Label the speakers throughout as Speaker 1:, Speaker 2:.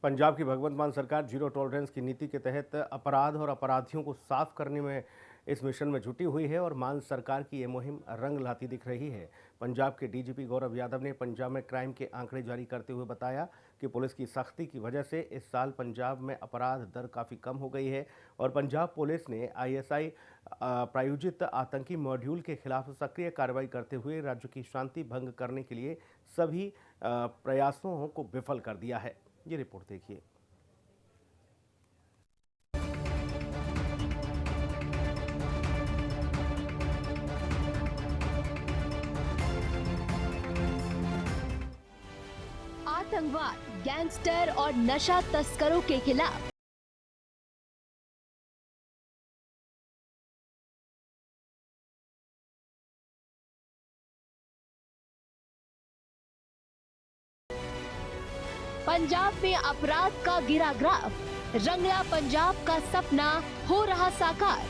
Speaker 1: पंजाब की भगवंत मान सरकार जीरो टॉलरेंस की नीति के तहत अपराध और अपराधियों को साफ करने में इस मिशन में जुटी हुई है और मान सरकार की ये मुहिम रंग लाती दिख रही है। पंजाब के डीजीपी गौरव यादव ने पंजाब में क्राइम के आंकड़े जारी करते हुए बताया कि पुलिस की सख्ती की वजह से इस साल पंजाब में अपराध दर काफ़ी कम हो गई है और पंजाब पुलिस ने आईएसआई प्रायोजित आतंकी मॉड्यूल के खिलाफ सक्रिय कार्रवाई करते हुए राज्य की शांति भंग करने के लिए सभी प्रयासों को विफल कर दिया है। ये रिपोर्ट देखिए।
Speaker 2: आतंकवाद, गैंगस्टर और नशा तस्करों के खिलाफ पंजाब में अपराध का गिरा ग्राफ, रंगला पंजाब का सपना हो रहा साकार।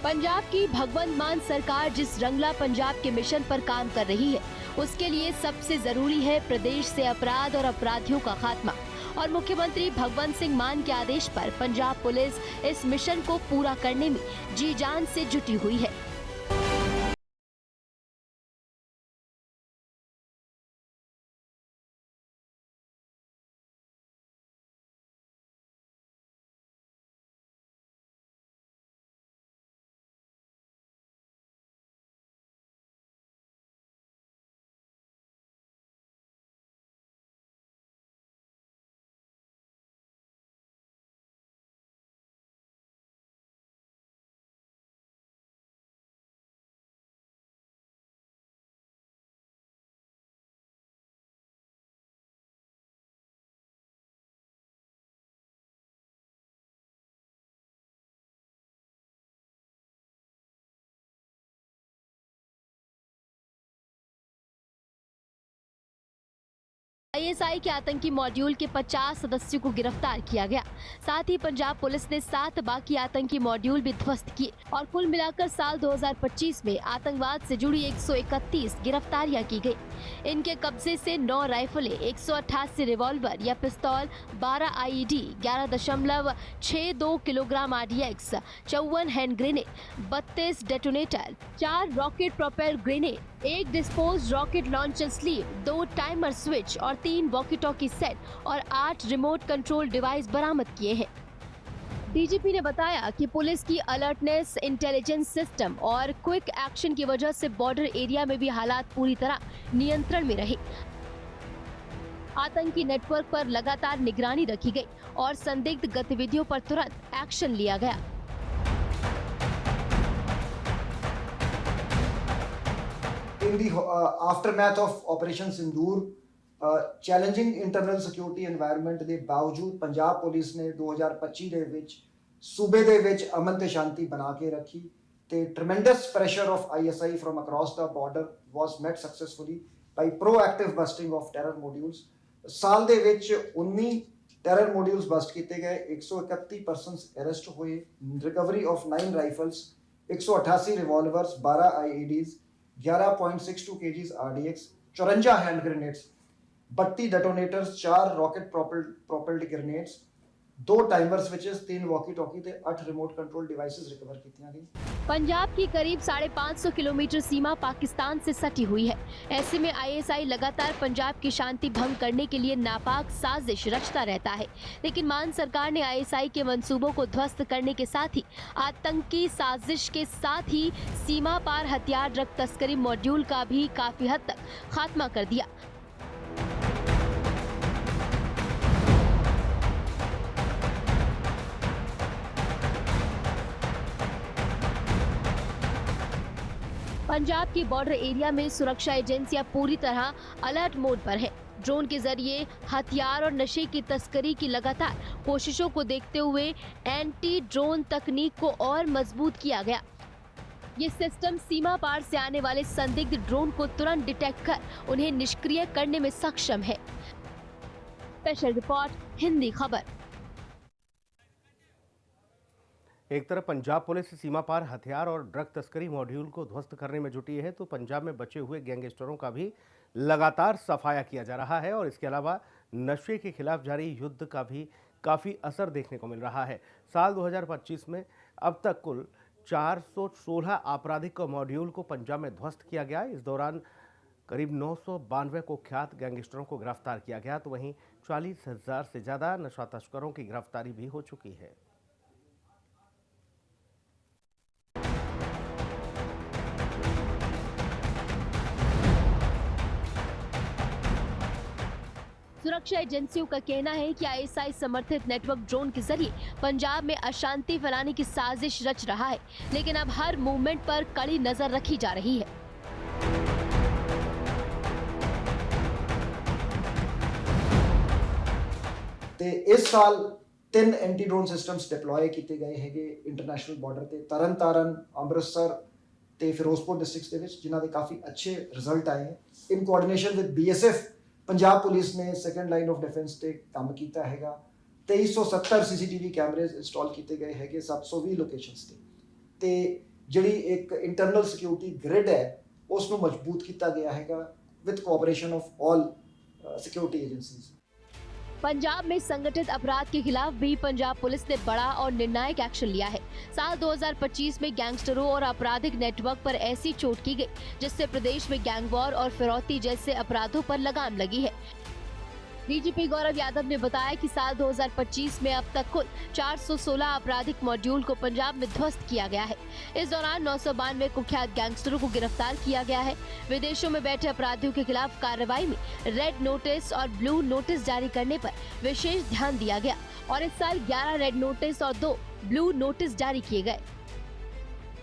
Speaker 2: पंजाब की भगवंत मान सरकार जिस रंगला पंजाब के मिशन पर काम कर रही है, उसके लिए सबसे जरूरी है प्रदेश से अपराध और अपराधियों का खात्मा। और मुख्यमंत्री भगवंत सिंह मान के आदेश पर पंजाब पुलिस इस मिशन को पूरा करने में जी जान से जुटी हुई है। आईएसआई के आतंकी मॉड्यूल के 50 सदस्यों को गिरफ्तार किया गया। साथ ही पंजाब पुलिस ने 7 बाकी आतंकी मॉड्यूल भी ध्वस्त किए और कुल मिलाकर साल 2025 में आतंकवाद से जुड़ी 131 गिरफ्तारियां की गई। इनके कब्जे से 9 राइफलें, 188 रिवॉल्वर या पिस्तौल, 12 IED, 11.62 kilogram RDX, 54 hand grenade, 32 detonator, 4 rocket propel grenade, 1 dispose rocket launcher sleeve, 2 timer switch और 3 वॉकी टॉकी सेट और 8 रिमोट कंट्रोल डिवाइस बरामद किए हैं। डीजीपी ने बताया कि पुलिस की अलर्टनेस, इंटेलिजेंस सिस्टम और क्विक एक्शन की वजह से बॉर्डर एरिया में भी हालात पूरी तरह नियंत्रण में रहे। आतंकी नेटवर्क पर लगातार निगरानी रखी गई और संदिग्ध गतिविधियों पर तुरंत एक्शन लिया गया।
Speaker 3: In the aftermath of Operation Sindoor, challenging internal security environment ਦੇ ਬਾਵਜੂਦ ਪੰਜਾਬ ਪੁਲਿਸ ਨੇ 2025 ਦੇ ਵਿੱਚ ਸੂਬੇ ਦੇ ਵਿੱਚ ਅਮਨ ਤੇ ਸ਼ਾਂਤੀ ਬਣਾ ਕੇ ਰੱਖੀ ਤੇ tremendous pressure of ISI from across the border was met successfully by proactive busting of terror modules. ਸਾਲ ਦੇ ਵਿੱਚ 19 ਟੈਰਰ ਮੋਡਿਊਲਸ ਬਸਟ ਕੀਤੇ ਗਏ, 131 ਪਰਸਨਸ ਅਰੈਸਟ ਹੋਏ, recovery of 9 rifles, 188 ਰਿਵਾਲਵਰਸ, 12 आईईडीज, 11.62 kgs RDX, 54 hand grenades, 32 detonators, 4 rocket propelled grenades, 2 timer switches, 3 walkie talkie ते 8 remote control devices recover कीतियां गई।
Speaker 2: पंजाब की करीब 550 किलोमीटर सीमा पाकिस्तान से सटी हुई है। ऐसे में आईएसआई लगातार पंजाब की शांति भंग करने के लिए नापाक साजिश रचता रहता है। लेकिन मान सरकार ने आईएसआई के मंसूबों को ध्वस्त करने के साथ ही आतंकी साजिश के साथ ही सीमा पार हथियार ड्रग तस्करी मॉड्यूल का भी काफी हद तक खात्मा कर दिया। पंजाब की बॉर्डर एरिया में सुरक्षा एजेंसियां पूरी तरह अलर्ट मोड पर है। ड्रोन के जरिए हथियार और नशे की तस्करी की लगातार कोशिशों को देखते हुए एंटी ड्रोन तकनीक को और मजबूत किया गया। ये सिस्टम सीमा पार से आने वाले संदिग्ध ड्रोन को तुरंत डिटेक्ट कर उन्हें निष्क्रिय करने में सक्षम है। स्पेशल रिपोर्ट, हिंदी खबर।
Speaker 1: एक तरफ पंजाब पुलिस सीमा पार हथियार और ड्रग तस्करी मॉड्यूल को ध्वस्त करने में जुटी है, तो पंजाब में बचे हुए गैंगस्टरों का भी लगातार सफाया किया जा रहा है और इसके अलावा नशे के खिलाफ जारी युद्ध का भी काफ़ी असर देखने को मिल रहा है। साल 2025 में अब तक कुल 416 आपराधिक मॉड्यूल को पंजाब में ध्वस्त किया गया। इस दौरान करीब 992 कुख्यात गैंगस्टरों को गिरफ्तार किया गया, तो वहीं 40,000 से ज़्यादा नशा तस्करों की गिरफ्तारी भी हो चुकी है।
Speaker 2: सुरक्षा एजेंसियों का कहना है कि आईएसआई समर्थित नेटवर्क ड्रोन के जरिए पंजाब में अशांति फैलाने की साजिश रच रहा है, लेकिन अब हर मूवमेंट पर कड़ी नजर रखी जा रही है।
Speaker 3: ਤੇ ਇਸ ਸਾਲ 3 ਐਂਟੀ ਡਰੋਨ ਸਿਸਟਮਸ ਡਿਪਲੋਏ ਕੀਤੇ ਗਏ ਹੈਗੇ ਇੰਟਰਨੈਸ਼ਨਲ ਬਾਰਡਰ ਤੇ ਤਰਨਤਾਰਨ, ਅੰਮ੍ਰਿਤਸਰ ਤੇ ਫਿਰੋਜ਼ਪੁਰ ਡਿਸਟ੍ਰਿਕਟਸ ਦੇ ਵਿੱਚ, ਜਿਨ੍ਹਾਂ ਦੇ ਕਾਫੀ ਅੱਛੇ ਰਿਜ਼ਲਟ ਆਏ ਹੈ। In coordination with BSF Punjab police ਨੇ ਸੈਕੰਡ ਲਾਈਨ ਆਫ ਡਿਫੈਂਸ ਤੇ ਕੰਮ ਕੀਤਾ ਹੈਗਾ। 2370 ਸੀਸੀਟੀਵੀ ਕੈਮਰੇਜ਼ ਇੰਸਟਾਲ ਕੀਤੇ ਗਏ ਹੈਗੇ 720 ਲੋਕੇਸ਼ਨਸ ਤੇ ਜਿਹੜੀ ਇੱਕ ਇੰਟਰਨਲ ਸਿਕਿਉਰਿਟੀ ਗ੍ਰਿਡ ਹੈ ਉਸ ਨੂੰ ਮਜ਼ਬੂਤ ਕੀਤਾ ਗਿਆ ਹੈਗਾ with cooperation of all security agencies.
Speaker 2: Punjab में संगठित अपराध के खिलाफ भी पंजाब पुलिस ने बड़ा और निर्णायक एक्शन लिया है। साल 2025 में गैंगस्टरों और आपराधिक नेटवर्क पर ऐसी चोट की गई जिससे प्रदेश में गैंगवॉर और फिरौती जैसे अपराधों पर लगाम लगी है। डीजीपी गौरव यादव ने बताया कि साल 2025 में अब तक कुल 416 आपराधिक मॉड्यूल को पंजाब में ध्वस्त किया गया है। इस दौरान 992 कुख्यात गैंगस्टरों को गिरफ्तार किया गया है। विदेशों में बैठे अपराधियों के खिलाफ कार्रवाई में रेड नोटिस और ब्लू नोटिस जारी करने पर विशेष ध्यान दिया गया और इस साल 11 रेड नोटिस और 2 ब्लू नोटिस जारी किए गए।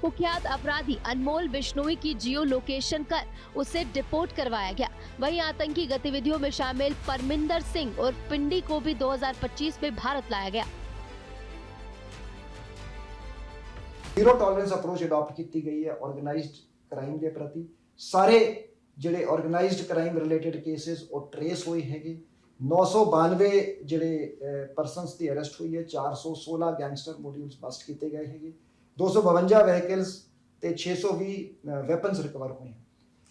Speaker 2: कुख्यात अपराधी अनमोल बिश्नोई की जियो लोकेशन कर उसे डिपोर्ट करवाया गया। वहीं आतंकी गतिविधियों में शामिल परमिंदर सिंह और पिंडी को भी 2025 में भारत लाया गया।
Speaker 3: जीरो टॉलरेंस अप्रोच अडॉप्ट की गई है ऑर्गेनाइज्ड क्राइम के प्रति। सारे ਜਿਹੜੇ ऑर्गेनाइज्ड क्राइम रिलेटेड केसेस और ट्रेस हुए हैं। 992 ਜਿਹੜੇ ਪਰਸਨਸ ਦੀ ਅਰੈਸਟ ਹੋਈ ਹੈ। 416 ਗੈਂਗਸਟਰ ਮੋਡਿਊਲਸ ਬਸਟ ਕੀਤੇ ਗਏ ਹੈਗੇ। 252 ਵਹੀਕਲਸ ਤੇ 620 ਵੈਪਨਸ ਰਿਕਵਰ ਹੋਏ ਹਨ।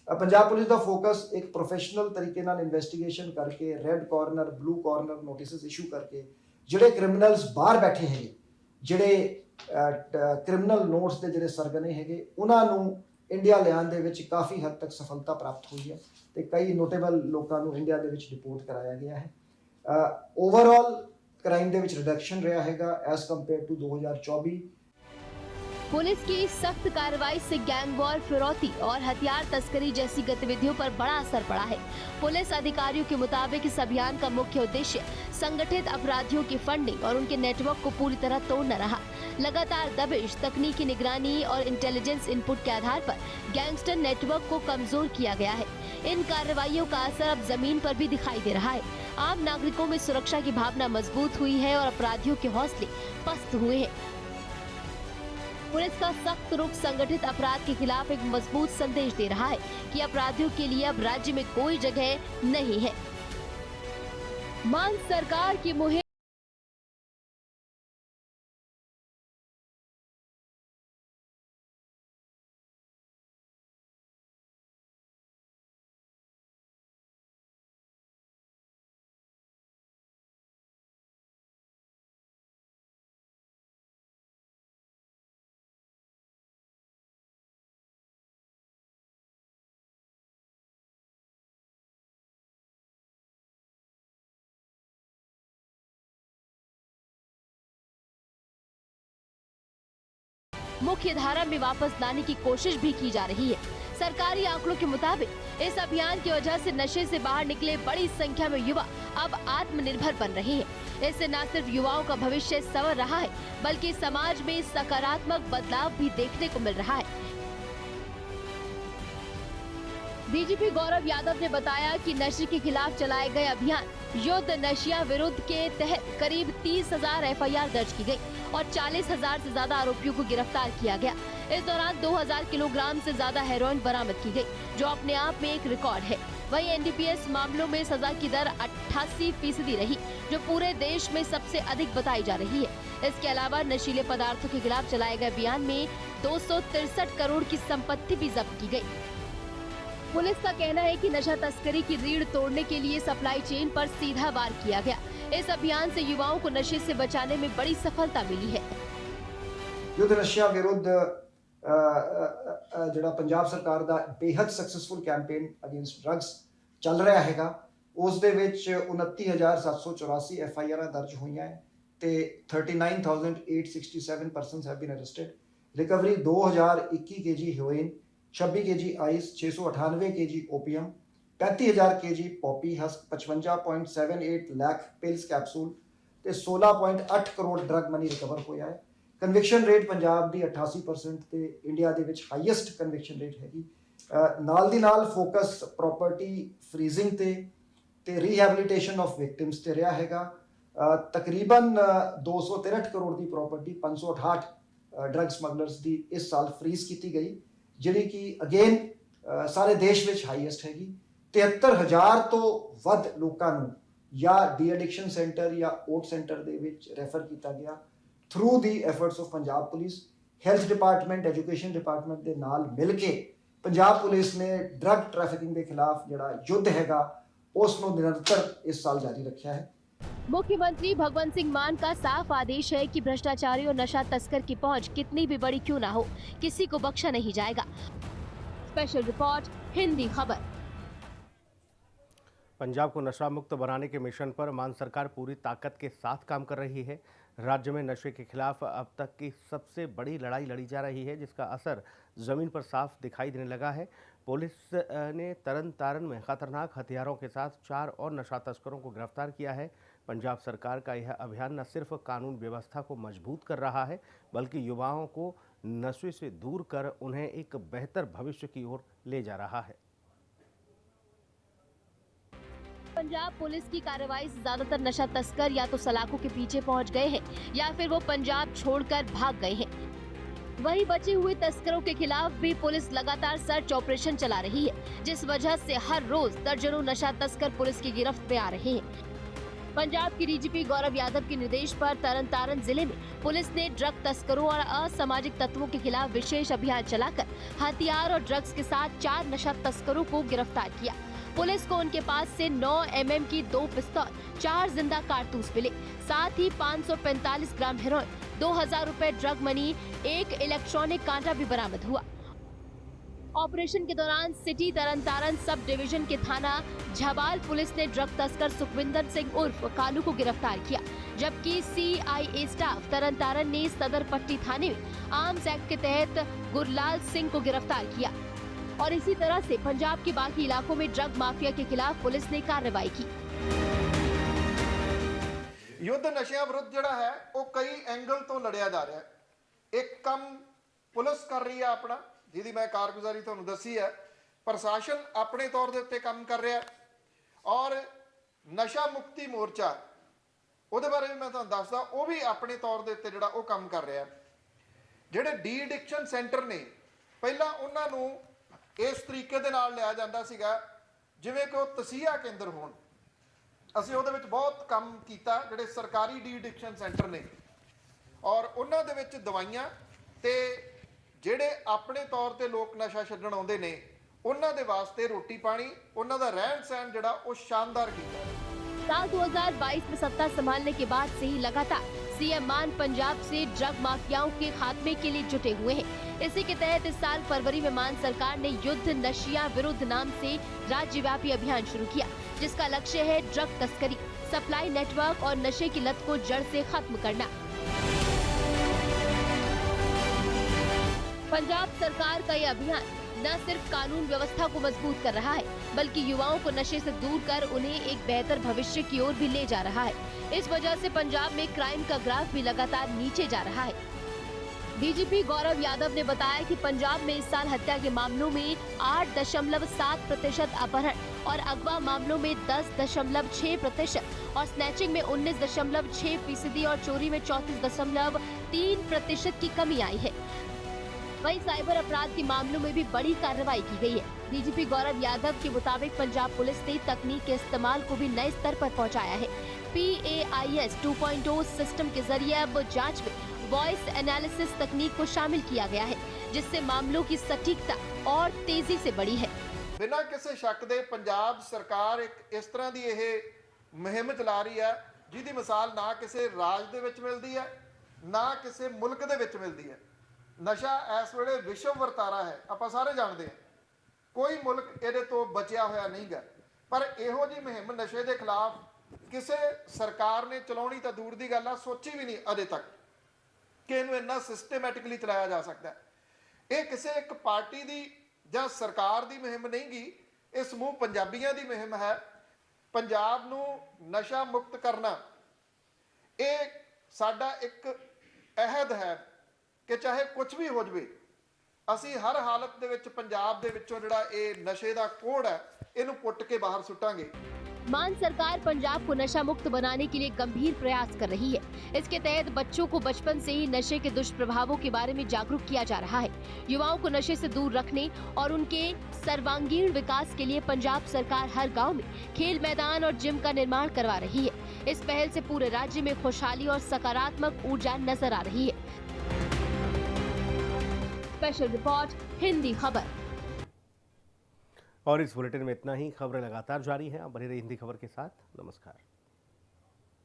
Speaker 3: ਪੰਜਾਬ ਪੁਲਿਸ ਦਾ ਫੋਕਸ ਇੱਕ ਪ੍ਰੋਫੈਸ਼ਨਲ ਤਰੀਕੇ ਨਾਲ ਇਨਵੈਸਟੀਗੇਸ਼ਨ ਕਰਕੇ red corner, blue corner notices issue ਕਰਕੇ ਜਿਹੜੇ ਕ੍ਰਿਮੀਨਲਸ ਬਾਹਰ ਬੈਠੇ ਹੈਗੇ, ਜਿਹੜੇ ਕ੍ਰਿਮੀਨਲ ਨੋਟਸ ਦੇ ਜਿਹੜੇ ਸਰਗਨੇ ਹੈਗੇ, ਉਹਨਾਂ ਨੂੰ ਇੰਡੀਆ ਲਿਆਉਣ ਦੇ ਵਿੱਚ ਕਾਫੀ ਹੱਦ ਤੱਕ ਸਫਲਤਾ ਪ੍ਰਾਪਤ ਹੋਈ ਹੈ ਤੇ ਕਈ ਨੋਟੇਬਲ ਲੋਕਾਂ ਨੂੰ ਇੰਡੀਆ ਦੇ ਵਿੱਚ ਡਿਪੋਰਟ ਕਰਾਇਆ ਗਿਆ ਹੈ। ਓਵਰਆਲ ਕ੍ਰਾਈਮ ਦੇ ਵਿੱਚ ਰਿਡਕਸ਼ਨ ਰਿਹਾ ਹੈਗਾ ਐਜ਼ ਕੰਪੇਅਰ ਟੂ 2024।
Speaker 2: पुलिस की सख्त कार्रवाई से गैंगवॉर, फिरौती और हथियार तस्करी जैसी गतिविधियों पर बड़ा असर पड़ा है। पुलिस अधिकारियों के मुताबिक इस अभियान का मुख्य उद्देश्य संगठित अपराधियों की फंडिंग और उनके नेटवर्क को पूरी तरह तोड़ना रहा। लगातार दबिश, तकनीकी निगरानी और इंटेलिजेंस इनपुट के आधार पर गैंगस्टर नेटवर्क को कमजोर किया गया है। इन कार्रवाइयों का असर अब जमीन पर भी दिखाई दे रहा है। आम नागरिकों में सुरक्षा की भावना मजबूत हुई है और अपराधियों के हौसले पस्त हुए हैं। पुलिस का सख्त रुख संगठित अपराध के खिलाफ एक मजबूत संदेश दे रहा है कि अपराधियों के लिए अब राज्य में कोई जगह नहीं है। मान सरकार की मुहिम मुख्य धारा में वापस लाने की कोशिश भी की जा रही है। सरकारी आंकड़ों के मुताबिक इस अभियान की वजह से नशे से बाहर निकले बड़ी संख्या में युवा अब आत्मनिर्भर बन रहे हैं। इससे न सिर्फ युवाओं का भविष्य संवर रहा है, बल्कि समाज में सकारात्मक बदलाव भी देखने को मिल रहा है। डीजीपी गौरव यादव ने बताया कि नशे के खिलाफ चलाए गए अभियान युद्ध नशिया विरुद्ध के तहत करीब 30,000 एफआईआर दर्ज की गई और 40,000 से ज्यादा आरोपियों को गिरफ्तार किया गया। इस दौरान 2000 किलोग्राम से ज्यादा हेरोइन बरामद की गई, जो अपने आप में एक रिकॉर्ड है। वहीं एनडीपीएस मामलों में सजा की दर 88% रही, जो पूरे देश में सबसे अधिक बताई जा रही है। इसके अलावा नशीले पदार्थों के खिलाफ चलाए गए अभियान में 263 करोड़ की संपत्ति भी जब्त की गई। पुलिस का कहना है कि नशा तस्करी की रीढ़ तोड़ने के लिए सप्लाई चेन पर सीधा वार किया गया। इस अभियान से युवाओं को नशे से बचाने में बड़ी सफलता मिली है।
Speaker 3: युद्ध नशा विरुद्ध ਜਿਹੜਾ ਪੰਜਾਬ ਸਰਕਾਰ ਦਾ ਬੇहद ਸਕਸੈਸਫੁਲ ਕੈਂਪੇਨ ਅਗੇਂਸਟ ਡਰੱਗਸ ਚੱਲ ਰਿਹਾ ਹੈਗਾ, ਉਸ ਦੇ ਵਿੱਚ 29,784 FIR ਦਰਜ ਹੋਈਆਂ ਹੈ ਤੇ 39,867 persons have been arrested. Recovery 2021 kg heroin, 26 kg ice, 698 kg opium, 35,000 kg poppy husk, 55.78 lakh pills capsule ਤੇ 16.8 ਕਰੋੜ ਡਰੱਗ ਮਨੀ ਰਿਕਵਰ ਹੋਇਆ ਹੈ। ਕਨਵਿਕਸ਼ਨ ਰੇਟ ਪੰਜਾਬ ਦੀ 88% ਤੇ ਇੰਡੀਆ ਦੇ ਵਿੱਚ ਹਾਈਐਸਟ ਕਨਵਿਕਸ਼ਨ ਰੇਟ ਹੈਗੀ। ਨਾਲ ਦੀ ਨਾਲ ਫੋਕਸ ਪ੍ਰੋਪਰਟੀ ਫਰੀਜ਼ਿੰਗ ਤੇ ਰੀਹੈਬਿਲਿਟੇਸ਼ਨ ਆਫ ਵਿਕਟਿਮਸ ਤੇ ਰਿਹਾ ਹੈਗਾ। ਤਕਰੀਬਨ 263 ਕਰੋੜ ਦੀ ਪ੍ਰੋਪਰਟੀ 568 ਡਰੱਗ ਸਮਗਲਰਸ ਦੀ ਇਸ ਸਾਲ ਫਰੀਜ਼ ਕੀਤੀ ਗਈ, ਜਿਹੜੀ ਕਿ ਅਗੇਨ ਸਾਰੇ ਦੇਸ਼ ਵਿੱਚ ਹਾਈਐਸਟ ਹੈਗੀ। 73,000 ਤੋਂ ਵੱਧ ਲੋਕਾਂ ਨੂੰ ਜਾਂ ਡੀ ਐਡਿਕਸ਼ਨ ਸੈਂਟਰ ਜਾਂ ਓਟ ਸੈਂਟਰ ਦੇ ਵਿੱਚ ਰੈਫਰ ਕੀਤਾ ਗਿਆ through the efforts of Punjab police. Health department, education department ਦੇ ਨਾਲ ਮਿਲ ਕੇ ਪੰਜਾਬ ਪੁਲਿਸ ਨੇ ਡਰੱਗ ਟ੍ਰੈਫਿਕਿੰਗ ਦੇ ਖਿਲਾਫ ਜਿਹੜਾ ਯੁੱਧ ਹੈਗਾ ਉਸ ਨੂੰ ਨਿਰੰਤਰ ਇਸ ਸਾਲ ਜਾਰੀ ਰੱਖਿਆ ਹੈ।
Speaker 2: मुख्यमंत्री भगवंत सिंह मान का साफ आदेश है कि भ्रष्टाचारी और नशा तस्कर की पहुंच कितनी भी बड़ी क्यों ना हो, किसी को बख्शा नहीं जाएगा। स्पेशल रिपोर्ट, हिंदी खबर।
Speaker 1: पंजाब को नशा मुक्त बनाने के मिशन पर मान सरकार पूरी ताकत के साथ काम कर रही है। राज्य में नशे के खिलाफ अब तक की सबसे बड़ी लड़ाई लड़ी जा रही है, जिसका असर ज़मीन पर साफ दिखाई देने लगा है। पुलिस ने तरन तारन में खतरनाक हथियारों के साथ 4 और नशा तस्करों को गिरफ्तार किया है। पंजाब सरकार का यह अभियान न सिर्फ कानून व्यवस्था को मजबूत कर रहा है, बल्कि युवाओं को नशे से दूर कर उन्हें एक बेहतर भविष्य की ओर ले जा रहा है।
Speaker 2: पंजाब पुलिस की कार्रवाई से ज्यादातर नशा तस्कर या तो सलाखों के पीछे पहुंच गए हैं या फिर वो पंजाब छोड़कर भाग गए हैं। वहीं बचे हुए तस्करों के खिलाफ भी पुलिस लगातार सर्च ऑपरेशन चला रही है, जिस वजह से हर रोज दर्जनों नशा तस्कर पुलिस की गिरफ्त में आ रहे हैं। पंजाब के डीजीपी गौरव यादव के निर्देश पर तरन तारन जिले में पुलिस ने ड्रग तस्करों और असामाजिक तत्वों के खिलाफ विशेष अभियान चलाकर हथियार और ड्रग्स के साथ 4 नशा तस्करों को गिरफ्तार किया। पुलिस को उनके पास से 9 mm की 2 पिस्तौल, 4 जिंदा कारतूस मिले, साथ ही 545 ग्राम हेरोइन, 2,000 रुपए ड्रग मनी, 1 इलेक्ट्रॉनिक कांटा भी बरामद हुआ। ऑपरेशन के दौरान सिटी तरनतारन सब डिवीजन के थाना झाबाल पुलिस ने ड्रग तस्कर सुखविंदर सिंह उर्फ कालू को गिरफ्तार किया, जबकि CIA स्टाफ तरनतारन ने सदर पट्टी थाने में आर्म्स एक्ट के तहत गुरलाल सिंह को गिरफ्तार किया। और इसी तरह से पंजाब के बाकी इलाकों में ड्रग माफिया के खिलाफ पुलिस ने कार्रवाई की।
Speaker 4: युद्ध नशिया विरुद्ध जिहड़ा है वो कई एंगल तो लड़िया जा रहा है। एक काम पुलिस कर रही है अपना, जिहदी मैं कारगुजारी तुहानूं दसी है। प्रशासन अपने तौर के उत्ते काम कर रहा है और नशा मुक्ति मोर्चा ਉਹਦੇ बारे भी मैं तुहानूं दसदा, वो भी अपने तौर के उत्ते जिहड़ा वो काम कर रहा है। जिहड़े डी एडिक्शन सेंटर ने ਪਹਿਲਾਂ ਉਹਨਾਂ ਨੂੰ ਇਸ ਤਰੀਕੇ ਦੇ ਨਾਲ ਲਿਆ ਜਾਂਦਾ ਸੀਗਾ ਜਿਵੇਂ ਕਿ ਉਹ ਤਸੀਹਾ ਕੇਂਦਰ ਹੋਣ। ਅਸੀਂ ਉਹਦੇ ਵਿੱਚ ਬਹੁਤ ਕੰਮ ਕੀਤਾ, ਜਿਹੜੇ ਸਰਕਾਰੀ ਡੀ ਐਡਿਕਸ਼ਨ ਸੈਂਟਰ ਨੇ, ਔਰ ਉਹਨਾਂ ਦੇ ਵਿੱਚ ਦਵਾਈਆਂ ਤੇ ਜਿਹੜੇ ਆਪਣੇ ਤੌਰ ਤੇ ਲੋਕ ਨਸ਼ਾ ਛੱਡਣ ਆਉਂਦੇ ਨੇ ਉਹਨਾਂ ਦੇ ਵਾਸਤੇ ਰੋਟੀ ਪਾਣੀ, ਉਹਨਾਂ ਦਾ ਰਹਿਣ ਸਹਿਣ ਜਿਹੜਾ ਉਹ ਸ਼ਾਨਦਾਰ ਕੀਤਾ।
Speaker 2: साल 2022 में सत्ता संभालने के बाद से ही लगातार सीएम मान पंजाब से ड्रग माफियाओं के खात्मे के लिए जुटे हुए हैं। इसी के तहत इस साल फरवरी में मान सरकार ने युद्ध नशिया विरुद्ध नाम से राज्यव्यापी अभियान शुरू किया, जिसका लक्ष्य है ड्रग तस्करी, सप्लाई नेटवर्क और नशे की लत को जड़ से खत्म करना। पंजाब सरकार का यह अभियान न सिर्फ कानून व्यवस्था को मजबूत कर रहा है, बल्कि युवाओं को नशे से दूर कर उन्हें एक बेहतर भविष्य की ओर भी ले जा रहा है। इस वजह से पंजाब में क्राइम का ग्राफ भी लगातार नीचे जा रहा है। डीजीपी गौरव यादव ने बताया कि पंजाब में इस साल हत्या के मामलों में 8.7% अपहरण और अगवा मामलों में 10.6% और स्नैचिंग में 19.6% और चोरी में 34.3% की कमी आई है। वहीं साइबर अपराध के मामलों में भी बड़ी कार्रवाई की गई है। डीजीपी गौरव यादव के मुताबिक पंजाब पुलिस ने तकनीक के इस्तेमाल को भी नए स्तर पर पहुंचाया है। PAIS 2.0 सिस्टम के जरिए अब जांच में वॉइस एनालिसिस तकनीक को शामिल किया गया है, जिससे मामलों की सटीकता और तेजी से बढ़ी है।
Speaker 4: ਬਿਨਾਂ ਕਿਸੇ ਸ਼ੱਕ ਦੇ ਪੰਜਾਬ ਸਰਕਾਰ ਇੱਕ ਇਸ ਤਰ੍ਹਾਂ ਦੀ ਇਹ ਮੁਹਿੰਮ ਚਲਾ ਰਹੀ ਹੈ ਜਿਹਦੀ ਮਿਸਾਲ ਨਾ ਕਿਸੇ ਰਾਜ ਦੇ ਵਿੱਚ ਮਿਲਦੀ ਹੈ, ਨਾ ਕਿਸੇ ਮੁਲਕ ਦੇ ਵਿੱਚ ਮਿਲਦੀ ਹੈ। ਨਸ਼ਾ ਇਸ ਵੇਲੇ ਵਿਸ਼ਵ ਵਰਤਾਰਾ ਹੈ, ਆਪਾਂ ਸਾਰੇ ਜਾਣਦੇ ਹਾਂ। ਕੋਈ ਮੁਲਕ ਇਹਦੇ ਤੋਂ ਬਚਿਆ ਹੋਇਆ ਨਹੀਂ ਗਾ। ਪਰ ਇਹੋ ਜਿਹੀ ਮੁਹਿੰਮ ਨਸ਼ੇ ਦੇ ਖਿਲਾਫ ਕਿਸੇ ਸਰਕਾਰ ਨੇ ਚਲਾਉਣੀ ਤਾਂ ਦੂਰ ਦੀ ਗੱਲ ਆ, ਸੋਚੀ ਵੀ ਨਹੀਂ ਅਜੇ ਤੱਕ ਕਿ ਇਹਨੂੰ ਇੰਨਾ ਸਿਸਟਮੈਟਿਕਲੀ ਚਲਾਇਆ ਜਾ ਸਕਦਾ ਹੈ। ਇਹ ਕਿਸੇ ਇੱਕ ਪਾਰਟੀ ਦੀ ਜਾਂ ਸਰਕਾਰ ਦੀ ਮੁਹਿੰਮ ਨਹੀਂ ਗੀ, ਇਹ ਸਮੂਹ ਪੰਜਾਬੀਆਂ ਦੀ ਮੁਹਿੰਮ ਹੈ। ਪੰਜਾਬ ਨੂੰ ਨਸ਼ਾ ਮੁਕਤ ਕਰਨਾ ਇਹ ਸਾਡਾ ਇੱਕ ਅਹਿਦ ਹੈ ਕਿ ਚਾਹੇ ਕੁਝ ਵੀ ਹੋ ਜਵੇ, ਅਸੀਂ ਹਰ ਹਾਲਤ ਦੇ ਵਿੱਚ ਪੰਜਾਬ ਦੇ ਵਿੱਚੋਂ ਜਿਹੜਾ ਇਹ ਨਸ਼ੇ ਦਾ ਕੋੜ ਹੈ ਇਹਨੂੰ ਪੁੱਟ ਕੇ ਬਾਹਰ ਸੁੱਟਾਂਗੇ।
Speaker 2: मान सरकार पंजाब को नशा मुक्त बनाने के लिए गंभीर प्रयास कर रही है। इसके तहत बच्चों को बचपन से ही नशे के दुष्प्रभावों के बारे में जागरूक किया जा रहा है। युवाओं को नशे से दूर रखने और उनके सर्वांगीण विकास के लिए पंजाब सरकार हर गांव में खेल मैदान और जिम का निर्माण करवा रही है। इस पहल से पूरे राज्य में खुशहाली और सकारात्मक ऊर्जा नजर आ रही है। स्पेशल रिपोर्ट, हिंदी खबर।
Speaker 1: और इस बुलेटिन में इतना ही। खबरें लगातार जारी हैं, आप बने रहिए हिंदी खबर के साथ। नमस्कार।